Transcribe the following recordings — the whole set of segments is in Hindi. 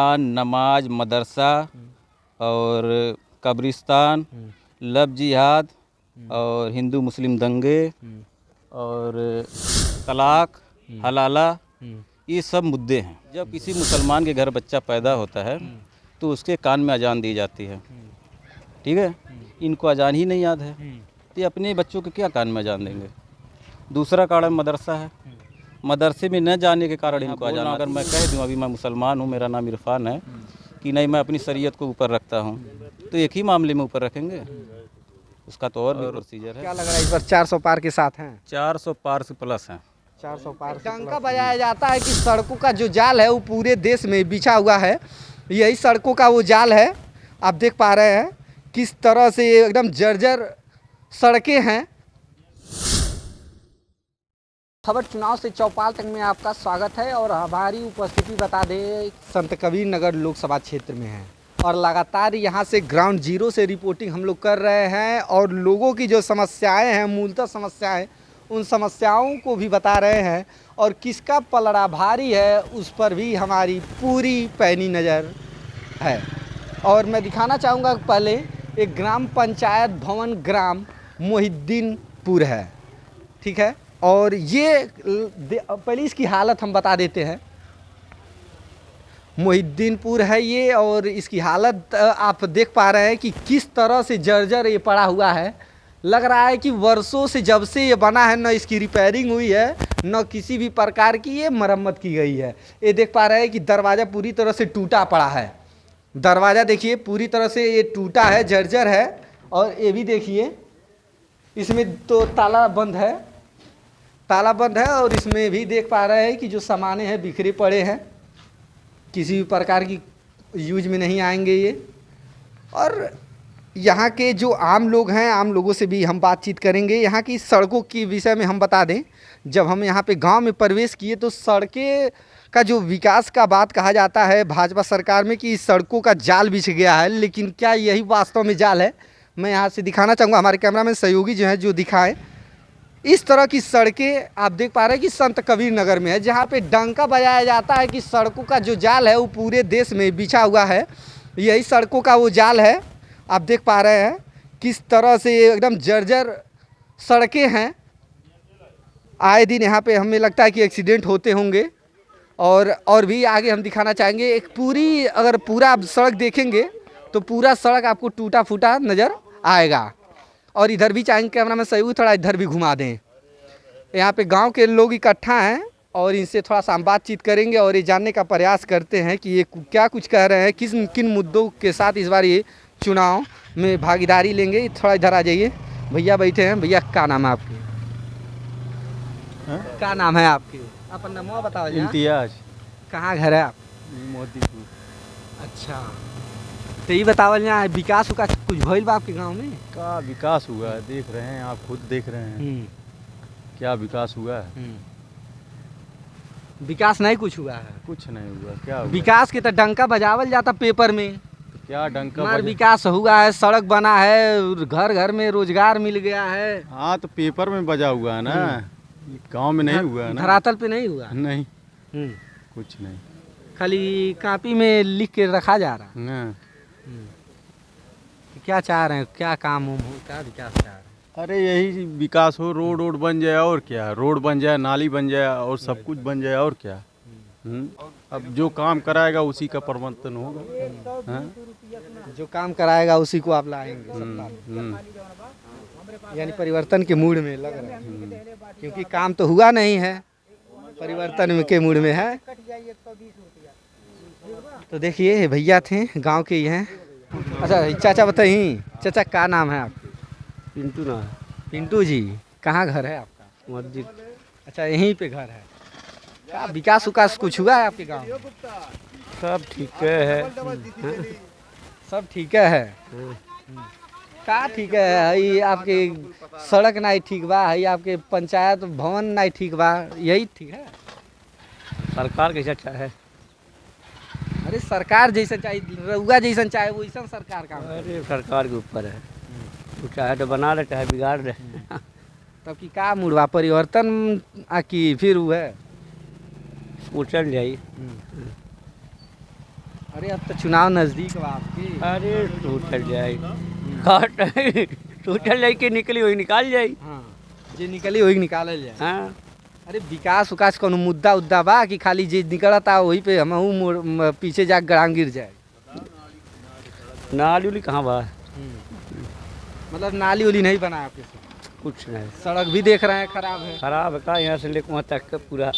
नमाज, मदरसा और कब्रिस्तान, लव जिहाद और हिंदू मुस्लिम दंगे और तलाक, हलाला, ये सब मुद्दे हैं। जब किसी मुसलमान के घर बच्चा पैदा होता है तो उसके कान में अजान दी जाती है, ठीक है। इनको अजान ही नहीं याद है तो ये अपने बच्चों के क्या कान में अजान देंगे। दूसरा कारण मदरसा है, मदरसे में न जाने के कारण इनको अजान। अगर मैं कह दूं अभी मैं मुसलमान हूं, मेरा नाम इरफान है, कि नहीं मैं अपनी शरीयत को ऊपर रखता हूं, तो एक ही मामले में ऊपर रखेंगे, उसका तो और भी प्रोसीजर है। क्या लग रहा है इस बार 400 पार के साथ हैं? 400 पार से प्लस हैं। 400 पार से डंका बजाया जाता है कि सड़कों का जो जाल है वो पूरे देश में बिछा हुआ है। यही सड़कों का वो जाल है। आप देख पा रहे हैं किस तरह से एकदम जर्जर सड़कें हैं। खबर चुनाव से चौपाल तक में आपका स्वागत है और हमारी उपस्थिति बता दें संत कबीर नगर लोकसभा क्षेत्र में है और लगातार यहाँ से ग्राउंड जीरो से रिपोर्टिंग हम लोग कर रहे हैं और लोगों की जो समस्याएं हैं, मूलतः समस्याएं, उन समस्याओं को भी बता रहे हैं और किसका पलड़ा भारी है उस पर भी हमारी पूरी पैनी नज़र है। और मैं दिखाना चाहूँगा पहले एक ग्राम पंचायत भवन ग्राम मोहिद्दीनपुर है, ठीक है। और ये पहले इसकी हालत हम बता देते हैं। मोहिद्दीनपुर है ये और इसकी हालत आप देख पा रहे हैं कि किस तरह से जर्जर ये पड़ा हुआ है। लग रहा है कि वर्षों से जब से ये बना है न इसकी रिपेयरिंग हुई है न किसी भी प्रकार की ये मरम्मत की गई है। ये देख पा रहे हैं कि दरवाज़ा पूरी तरह से टूटा पड़ा है। दरवाज़ा देखिए पूरी तरह से ये टूटा है, जर्जर है। और ये भी देखिए इसमें तो ताला बंद है, ताला बंद है और इसमें भी देख पा रहे हैं कि जो सामानें हैं बिखरे पड़े हैं, किसी भी प्रकार की यूज में नहीं आएंगे ये। और यहाँ के जो आम लोग हैं, आम लोगों से भी हम बातचीत करेंगे। यहाँ की सड़कों के विषय में हम बता दें, जब हम यहाँ पे गांव में प्रवेश किए तो सड़कें का जो विकास का बात कहा जाता है भाजपा सरकार में कि सड़कों का जाल बिछ गया है, लेकिन क्या यही वास्तव में जाल है? मैं यहाँ से दिखाना चाहूँगा, हमारे कैमरामैन सहयोगी जो हैं जो दिखाएँ। इस तरह की सड़कें आप देख पा रहे हैं कि संत कबीर नगर में है, जहाँ पे डंका बजाया जाता है कि सड़कों का जो जाल है वो पूरे देश में बिछा हुआ है। यही सड़कों का वो जाल है। आप देख पा रहे हैं किस तरह से एकदम जर्जर सड़कें हैं। आए दिन यहाँ पे हमें लगता है कि एक्सीडेंट होते होंगे और भी आगे हम दिखाना चाहेंगे। एक पूरी अगर पूरा आप सड़क देखेंगे तो पूरा सड़क आपको टूटा फूटा नज़र आएगा। और इधर भी चाहेंगे कैमरामैन सहयोगी थोड़ा इधर भी घुमा दें। यहाँ पे गांव के लोग इकट्ठा हैं और इनसे थोड़ा सा हम बातचीत करेंगे और ये जानने का प्रयास करते हैं कि ये क्या कुछ कह रहे हैं, किन मुद्दों के साथ इस बार ये चुनाव में भागीदारी लेंगे। थोड़ा इधर आ जाइए, भैया बैठे हैं। भैया क्या नाम है आपके? क्या नाम है आपके? अपन नाम बताओ। इम्तियाज। कहाँ घर है आप? मोदीपुर। अच्छा, तो ये बतावल यहाँ विकास का कुछ भइल बा आपके गाँव में? का विकास हुआ है, देख रहे हैं, आप खुद देख रहे हैं क्या विकास हुआ है। विकास नहीं कुछ हुआ है, कुछ नहीं हुआ। क्या हुआ? विकास के तो डंका बजावल जाता पेपर में। तो क्या डंका हमारा विकास हुआ है, सड़क बना है, घर घर में रोजगार मिल गया है। हाँ तो पेपर में बजा हुआ है ना, गांव में नहीं हुआ है ना। धरातल पे नहीं हुआ नहीं, कुछ नहीं, खाली कॉपी में लिख के रखा जा रहा ना। क्या चाह रहे हैं, क्या काम हो, क्या विकास चाह रहे हैं? अरे यही विकास हो, रोड बन जाए और क्या, रोड बन जाए, नाली बन जाए और सब कुछ बन जाए और क्या। अब जो काम कराएगा उसी का परिवर्तन होगा। जो काम कराएगा उसी को आप लाएंगे सत्ता में। यानी परिवर्तन के मूड में लग रहा है, क्योंकि काम तो हुआ नहीं है, परिवर्तन के मूड में है। तो देखिए भैया थे गांव के ही हैं। अच्छा चाचा बताइए, चाचा क्या नाम है आपका? पिंटू ना है। पिंटू जी, कहाँ घर है आपका? मस्जिद। अच्छा यहीं पे घर है। क्या विकास उकास कुछ हुआ है आपके गांव में? सब ठीक है। सब ठीक है। क्या ठीक है? ये आपके सड़क नहीं ठीक बा, है आपके पंचायत भवन नहीं ठीक बा, यही ठीक है। सरकार कैसा अच्छा है? अरे सरकार जैसा चाहिए, रउआ जैसा चाहे वैसा सरकार काम करे। अरे सरकार के ऊपर है, वो चाहे तो बना ले चाहे बिगाड़ दे। तब की का मुड़वा परिवर्तन की फिर वो है वो चल जाई। अरे अब तो चुनाव नजदीक बा आपके। अरे टूटल जाए काट टूटल जाए के निकली वही निकाल जाए। हाँ, जे निकली वही निकालल जाए। हाँ अरे विकास उकास कोनो मुद्दा उद्दा बा कि खाली जे निकलता वही पे हम पीछे जा गड़ांग गिर जाए। नाली उली कहाँ बा? मतलब नाली उली नहीं बना आपके से? कुछ नहीं, सड़क भी देख रहे हैं खराब है। खराब है का यहाँ से लेकर वहाँ तक का पूरा।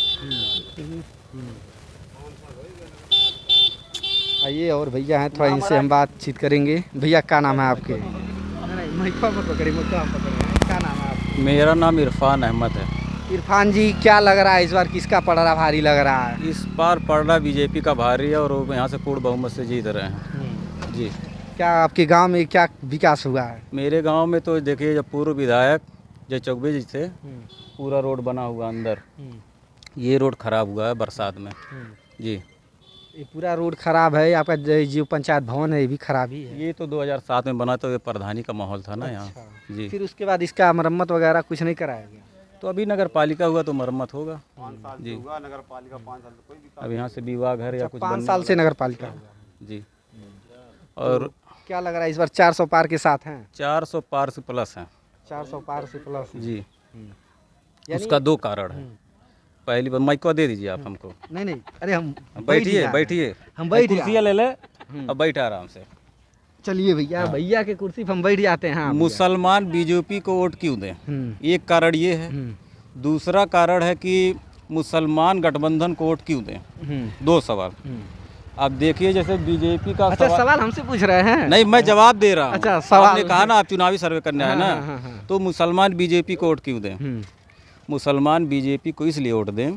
आइए और भैया हैं, थोड़ा इनसे हम बातचीत करेंगे। भैया क्या नाम है आपके? नहीं माइका मत पकड़े, मुद्दा हम पकड़ रहे हैं। क्या नाम है आपका? मेरा नाम इरफान अहमद है। इरफान जी, क्या लग रहा है इस बार किसका पलड़ा भारी लग रहा है? इस बार पलड़ा बीजेपी का भारी है और वो यहाँ से पूर्ण बहुमत से जीत रहे हैं जी। क्या आपके गांव में क्या विकास हुआ है? मेरे गांव में तो देखिए, जब पूर्व विधायक जय चौबे जी थे, पूरा रोड बना हुआ अंदर, ये रोड खराब हुआ है बरसात में जी। ये पूरा रोड खराब है। आपका जो पंचायत भवन है ये भी खराब ही है। ये तो 2007 में बना, तो ये प्रधानी का माहौल था ना यहाँ अच्छा। जी। फिर उसके बाद इसका मरम्मत वगैरह कुछ नहीं कराया गया? तो अभी नगर पालिका हुआ तो मरम्मत होगा जी। नगर पालिका 5 साल से कोई भी अब यहाँ से विवाह घर या कुछ 5 साल से नगर पालिका हुआ जी। और क्या लग रहा है इस बार 400 पार के साथ हैं? 400 पार से प्लस हैं 400 पार से प्लस जी। यानी- उसका 2 कारण है। पहली बात, माइक को दे दीजिए आप हमको। नहीं, अरे हम बैठिए बैठिए, हम बैठ कुर्सियाँ ले ले, अब बैठे आराम से। चलिए भैया, भैया के कुर्सी पे हम बैठ जाते हैं। हाँ, मुसलमान बीजेपी को वोट क्यों दें, एक कारण ये है। दूसरा कारण है कि मुसलमान गठबंधन को वोट क्यों दें। 2 सवाल। अब देखिए, जैसे बीजेपी का अच्छा, सवाल हमसे पूछ रहे हैं? नहीं, मैं जवाब दे रहा हूँ। अच्छा, सवाल आपने कहा ना आप चुनावी सर्वे करने आए हाँ, ना, तो मुसलमान बीजेपी को वोट क्यों दें। मुसलमान बीजेपी को इसलिए वोट दें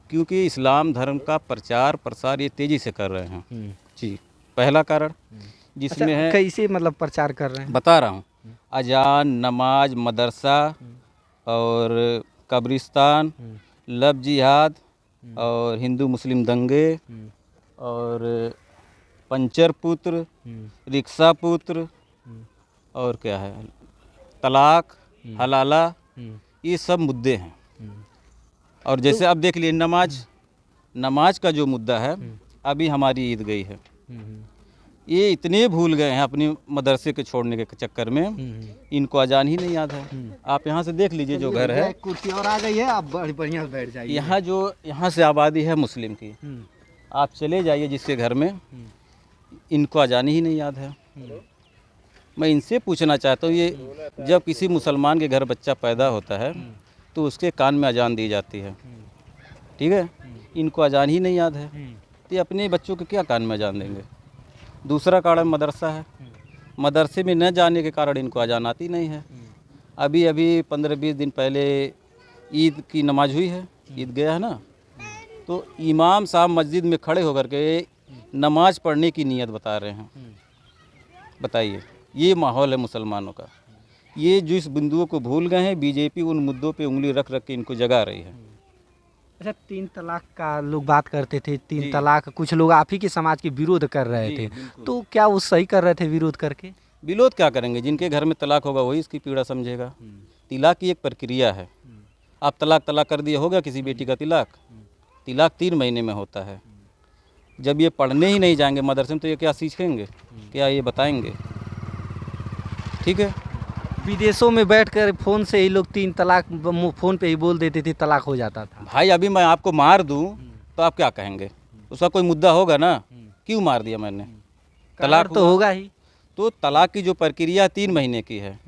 क्योंकि इस्लाम धर्म का प्रचार प्रसार ये तेजी से कर रहे हैं जी। पहला कारण जिसमें है, कैसे मतलब प्रचार कर रहे हैं? बता रहा हूँ, अजान, नमाज, मदरसा और कब्रिस्तान, लव जिहाद और हिंदू मुस्लिम दंगे और पंचर पुत्र, रिक्शा पुत्र और क्या है, तलाक, हलाला, ये सब मुद्दे हैं। और जैसे अब देख लिए नमाज का जो मुद्दा है, अभी हमारी ईद गई है, ये इतने भूल गए हैं अपनी मदरसे के छोड़ने के चक्कर में, इनको अजान ही नहीं याद है। आप यहाँ से देख लीजिए, जो घर है, कुर्सी और आ गई है, आप बढ़िया से बैठ जाइए। यहाँ से आबादी है मुस्लिम की, आप चले जाइए जिसके घर में, इनको अजान ही नहीं याद है। मैं इनसे पूछना चाहता हूँ, ये जब किसी मुसलमान के घर बच्चा पैदा होता है तो उसके कान में अजान दी जाती है, ठीक है, इनको अजान ही नहीं याद है, तो ये अपने बच्चों के क्या कान में अजान देंगे। दूसरा कारण मदरसा है, मदरसे में न जाने के कारण इनको अजान आती नहीं है। अभी 15-20 दिन पहले ईद की नमाज हुई है, ईद गया है ना, तो इमाम साहब मस्जिद में खड़े होकर के नमाज पढ़ने की नीयत बता रहे हैं। बताइए, ये माहौल है मुसलमानों का। ये जो इस बिंदुओं को भूल गए हैं, बीजेपी उन मुद्दों पे उंगली रख रख के इनको जगा रही है। अच्छा, 3 तलाक का लोग बात करते थे, 3 तलाक कुछ लोग आप ही के समाज के विरोध कर रहे थे, तो क्या वो सही कर रहे थे विरोध करके? विरोध क्या करेंगे, जिनके घर में तलाक होगा वही इसकी पीड़ा समझेगा। तिलाक की एक प्रक्रिया है, आप तलाक कर दिए, होगा किसी बेटी का तिलाक 3 महीने में होता है। जब ये पढ़ने ही नहीं जाएंगे मदरसे में तो ये क्या सीखेंगे, क्या ये बताएंगे। ठीक है, विदेशों में बैठकर फोन से ही लोग 3 तलाक फोन पे ही बोल देते थे, तलाक हो जाता था। भाई अभी मैं आपको मार दूं तो आप क्या कहेंगे, उसका कोई मुद्दा होगा ना, क्यों मार दिया मैंने, तलाक तो होगा ही। तो तलाक की जो प्रक्रिया 3 महीने की है,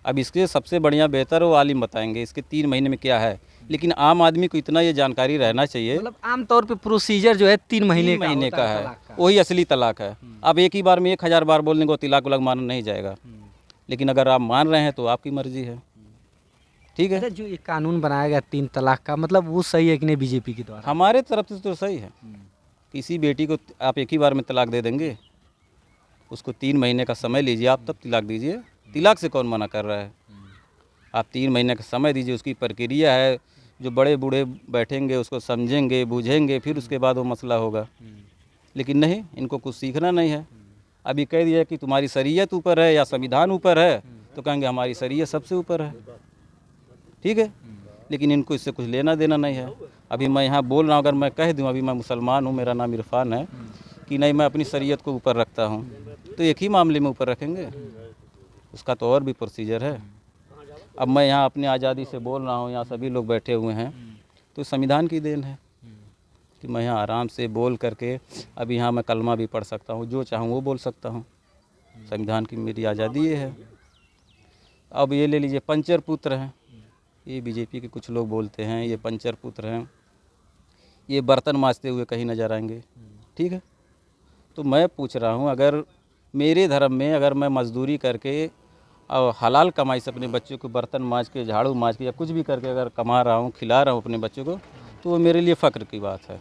अब इसके सबसे बढ़िया बेहतर वो आलिम बताएंगे इसके 3 महीने में क्या है, लेकिन आम आदमी को इतना ये जानकारी रहना चाहिए। मतलब आमतौर पे प्रोसीजर जो है 3 महीने का है, वही असली तलाक है। अब एक ही बार में 1000 बार बोलने को तिलाक उलाक मानना नहीं जाएगा, लेकिन अगर आप मान रहे हैं तो आपकी मर्जी है। ठीक है, जो ये कानून बनाया गया 3 तलाक का, मतलब वो सही है कि नहीं बीजेपी के द्वारा? हमारे तरफ से तो सही है। किसी बेटी को आप एक ही बार में तलाक दे देंगे, उसको 3 महीने का समय लीजिए, आप तब तलाक दीजिए। तिलाक से कौन मना कर रहा है, आप 3 महीने का समय दीजिए, उसकी प्रक्रिया है, जो बड़े बूढ़े बैठेंगे उसको समझेंगे बूझेंगे, फिर उसके बाद वो मसला होगा। लेकिन नहीं, इनको कुछ सीखना नहीं है। अभी कह दिया कि तुम्हारी शरीयत ऊपर है या संविधान ऊपर है, तो कहेंगे हमारी शरीयत सबसे ऊपर है। ठीक है, लेकिन इनको इससे कुछ लेना देना नहीं है। अभी मैं यहाँ बोल रहा हूँ, अगर मैं कह दूँ अभी मैं मुसलमान हूँ, मेरा नाम इरफान है, कि नहीं मैं अपनी शरीयत को ऊपर रखता हूँ, तो एक ही मामले में ऊपर रखेंगे, उसका तो और भी प्रोसीजर है। अब मैं यहाँ अपनी आज़ादी से बोल रहा हूँ, यहाँ सभी लोग बैठे हुए हैं, तो संविधान की देन है कि मैं यहाँ आराम से बोल करके अब यहाँ मैं कलमा भी पढ़ सकता हूँ, जो चाहूँ वो बोल सकता हूँ, संविधान की मेरी आज़ादी ये है। अब ये ले लीजिए पंचर पुत्र हैं, ये बीजेपी के कुछ लोग बोलते हैं ये पंचर पुत्र हैं, ये बर्तन मांजते हुए कहीं नजर आएंगे, ठीक है। तो मैं पूछ रहा हूँ, अगर मेरे धर्म में अगर मैं मजदूरी करके और हलाल कमाई से अपने बच्चों को बर्तन मांज के, झाड़ू मांज के या कुछ भी करके अगर कमा रहा हूँ, खिला रहा हूँ अपने बच्चों को, तो वो मेरे लिए फ़ख्र की बात है,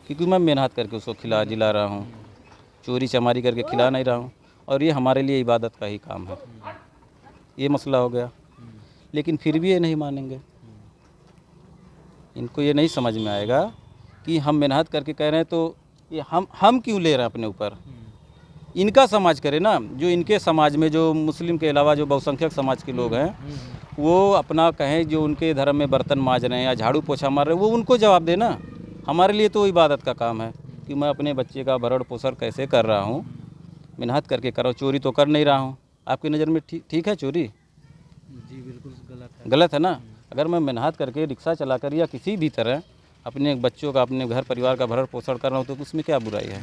क्योंकि मैं मेहनत करके उसको खिला जिला रहा हूँ, चोरी चमारी करके खिला नहीं रहा हूँ, और ये हमारे लिए इबादत का ही काम है। ये मसला हो गया। लेकिन फिर भी ये नहीं मानेंगे, इनको ये नहीं समझ में आएगा कि हम मेहनत करके कह रहे हैं, तो ये हम क्यों ले रहे हैं अपने ऊपर। इनका समाज करे ना, जो इनके समाज में जो मुस्लिम के अलावा जो बहुसंख्यक समाज के लोग हैं, वो अपना कहें जो उनके धर्म में बर्तन मांज रहे हैं या झाड़ू पोछा मार रहे हैं, वो उनको जवाब देना। हमारे लिए तो इबादत का काम है कि मैं अपने बच्चे का भरण पोषण कैसे कर रहा हूँ, मेहनत करके कर रहा हूँ, चोरी तो कर नहीं रहा हूँ। आपकी नज़र में ठीक है चोरी? जी बिल्कुल गलत है ना। अगर मैं मेहनत करके रिक्शा चलाकर या किसी भी तरह अपने बच्चों का, अपने घर परिवार का भरण पोषण कर रहा हूँ, तो उसमें क्या बुराई है।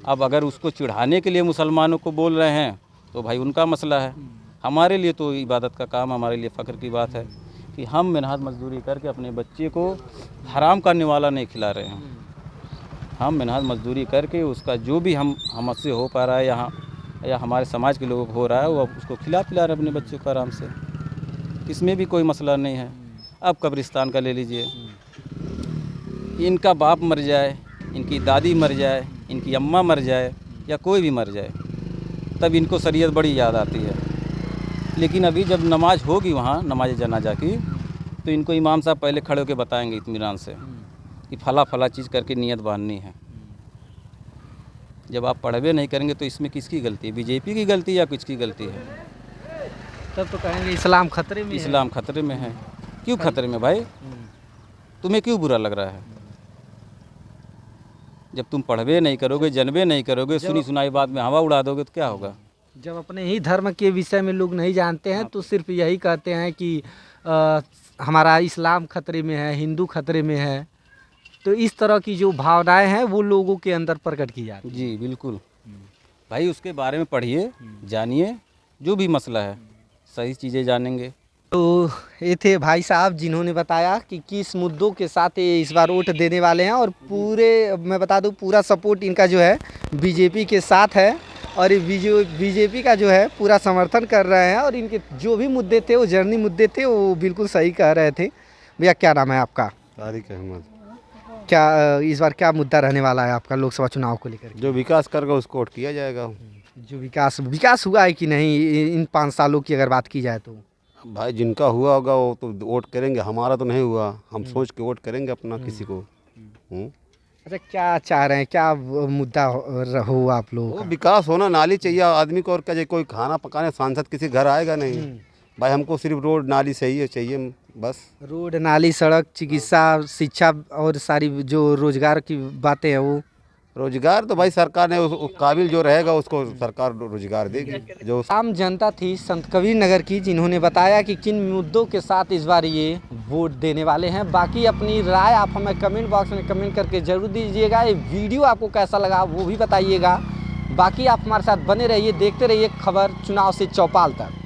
अब अगर उसको चिढ़ाने के लिए मुसलमानों को बोल रहे हैं तो भाई उनका मसला है, हमारे लिए तो इबादत का काम, हमारे लिए फ़ख्र की बात है कि हम मेहनत मजदूरी करके अपने बच्चे को हराम का निवाला नहीं खिला रहे हैं। हम मेहनत मजदूरी करके उसका जो भी हमसे हो पा रहा है यहाँ या हमारे समाज के लोगों को हो रहा है, वो उसको खिला पिला रहे अपने बच्चों को आराम से, इसमें भी कोई मसला नहीं है। अब कब्रिस्तान का ले लीजिए, इनका बाप मर जाए, इनकी दादी मर जाए, इनकी अम्मा मर जाए या कोई भी मर जाए, तब इनको शरीयत बड़ी याद आती है। लेकिन अभी जब नमाज होगी वहाँ, नमाज जनाजा की, तो इनको इमाम साहब पहले खड़े होकर बताएंगे इत्मीनान से कि फला फला चीज़ करके नियत बांधनी है। जब आप पढ़वे नहीं करेंगे तो इसमें किसकी गलती है, बीजेपी की गलती या किसकी गलती है? तब तो कहेंगे इस्लाम खतरे में है। इस्लाम खतरे में है। क्यों खतरे में भाई? तुम्हें क्यों बुरा लग रहा है? जब तुम पढ़वे नहीं करोगे, जनबे नहीं करोगे, सुनी सुनाई बात में हवा उड़ा दोगे तो क्या होगा? जब अपने ही धर्म के विषय में लोग नहीं जानते हैं तो सिर्फ यही कहते हैं कि हमारा इस्लाम खतरे में है, हिंदू खतरे में है। तो इस तरह की जो भावनाएं हैं वो लोगों के अंदर प्रकट की जाती हैं। जी बिल्कुल भाई, उसके बारे में पढ़िए, जानिए, जो भी मसला है सही चीज़ें जानेंगे। तो ये थे भाई साहब जिन्होंने बताया कि किस मुद्दों के साथ ये इस बार वोट देने वाले हैं, और पूरे मैं बता दूं पूरा सपोर्ट इनका जो है बीजेपी के साथ है, और ये बीजेपी का जो है पूरा समर्थन कर रहे हैं, और इनके जो भी मुद्दे थे वो जर्नी मुद्दे थे, वो बिल्कुल सही कह रहे थे। भैया क्या नाम है आपका? तारिक अहमद। क्या इस बार क्या मुद्दा रहने वाला है आपका लोकसभा चुनाव को लेकर? जो विकास करेगा उसको वोट किया जाएगा। जो विकास हुआ है कि नहीं इन 5 सालों की अगर बात की जाए तो? भाई जिनका हुआ होगा वो तो वोट करेंगे, हमारा तो नहीं हुआ, हम सोच के वोट करेंगे अपना किसी को। अच्छा, क्या चाह रहे हैं, क्या मुद्दा हो आप लोगों वो का? विकास होना, नाली चाहिए आदमी को, और क्या चाहिए? कोई खाना पकाने सांसद किसी घर आएगा नहीं भाई, हमको सिर्फ रोड नाली सही चाहिए बस। रोड नाली सड़क चिकित्सा शिक्षा और सारी जो रोजगार की बातें हैं वो। रोजगार तो भाई सरकार ने उस काबिल जो रहेगा उसको सरकार रोजगार देगी। जो आम जनता थी संत कबीर नगर की, जिन्होंने बताया कि किन मुद्दों के साथ इस बार ये वोट देने वाले हैं। बाकी अपनी राय आप हमें कमेंट बॉक्स में कमेंट करके ज़रूर दीजिएगा। ये वीडियो आपको कैसा लगा वो भी बताइएगा। बाकी आप हमारे साथ बने रहिए, देखते रहिए खबर चुनाव से चौपाल तक।